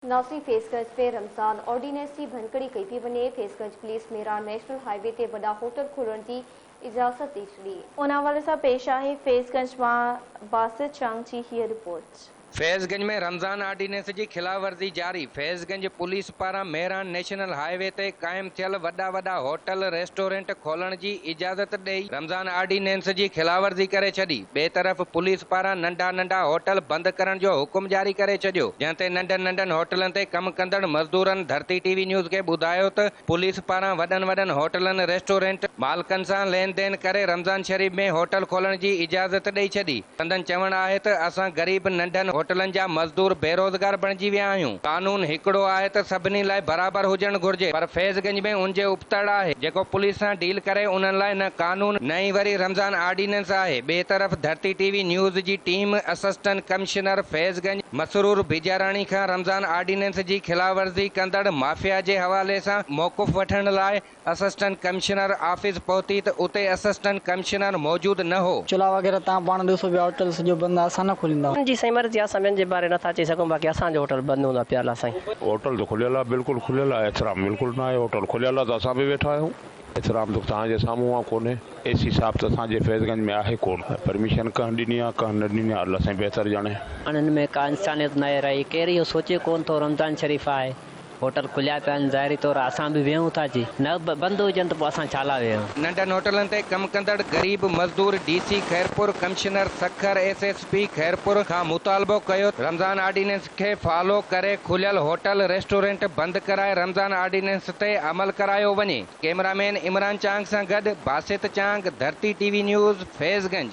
नासी फेसगंज में रमज़ान ऑर्डिनेंस की भनकड़ी कई पई वञे। फेसगंज पुलिस मेरा नेशनल हाईवे ते वॾा होटल खोलण की इजाज़त ॾेई छॾी। उन हवाले से पेश आहे फेसगंज मां बासित चांग की हीअ रिपोर्ट। फैज़गंज में रमज़ान ऑर्डिनेंस की खिलाफवर्जी जारी। फैज़गंज पुलिस पारां मेहरान नेशनल हाईवे ते कायम थियल वॾा होटल रेस्टोरेंट खोलण की इजाज़त ॾेई रमज़ान ऑर्डिनेंस की खिलाफवर्जी करे छॾी। ॿिए तरफ़ पुलिस पारां नंढा होटल बंद करण जो हुकुम जारी करे छॾियो, जंहिं ते नंढनि होटलनि ते कम कंदड़ मज़दूरनि धरती टीवी न्यूज़ के ॿुधायो त पुलिस पारां वॾनि होटलनि रेस्टोरेंट मालिकनि सां लेन देन करे रमज़ान शरीफ में होटल खोलण की इजाज़त ॾेई छॾी। संदन चवणु आहे त असां ग़रीब नंढनि होटलनि जा मज़दूर बेरोज़गार बणिजी विया आहियूं। कानून हिकिड़ो आहे त सभिनी लाइ बराबर हुजणु घुर्जे, पर फैज़गंज में उनजे उपतड़ आहे जेको पुलिस सां डील करे उन्हनि लाइ न कानून न ई वरी रमज़ान ऑर्डिनेंस आहे। ॿिए तरफ़ धरती टीवी न्यूज़ जी team assistant commissioner Faizganj Masroor Bijarani खां रमज़ान ऑर्डिनेंस जी खिलाफवर्जी कंदड़ माफ़िया जे हवाले सां मौक़ुफ़ वठण लाइ असिस्टेंट कमिश्नर ऑफिस पहुती त उते असिस्टेंट कमिश्नर मौजूद न हो। चुला वग़ैरह तव्हां पाण ॾिसो पिया होटल सॼो बंदि आहे, असां न खोलींदा। जी साईं मर्ज़ी आहे, सभिनि जे बारे नथा चई सघूं, बाक़ी असांजो होटल बंदि हूंदा पियल आहे साईं। होटल तो खुलियल आहे, बिल्कुलु खुलियल आहे, एतिराम बिल्कुलु न आहे। होटल खुलियल आहे त असां बि वेठा आहियूं। एतिराम तो तव्हांजे साम्हूं आहे कोन्हे। एसी साहब त असांजे फैज़गंज में आहे कोन। परमिशन कहं ॾिनी आहे कहं न ॾिनी आहे, अल्लाह साईं बहितर ॼाणे। उन्हनि में का इंसानियत न रही, केरु इहो सोचे कोन थो रमज़ान शरीफ़ आहे, होटल खुलिया पिया आहिनि, ज़ाहिरी तौर असां बि वेहूं था जी, न बंदि हुजनि त पोइ असां छा लाइ वेहूं। नंढनि होटलनि ते कम कंदड़ गरीब मज़दूर डीसी खैरपुर कमिश्नर सखर एसएसपी खैरपुर खां मुतालबो कयो रमज़ान ऑर्डिनेंस खे फॉलो करे खुलियल होटल रेस्टोरेंट बंदि कराए रमज़ान ऑर्डिनेंस ते अमल करायो वञे। कैमरामैन इमरान चांग सां गॾु बासित चांग, धरती टीवी न्यूज़, फैज़गंज।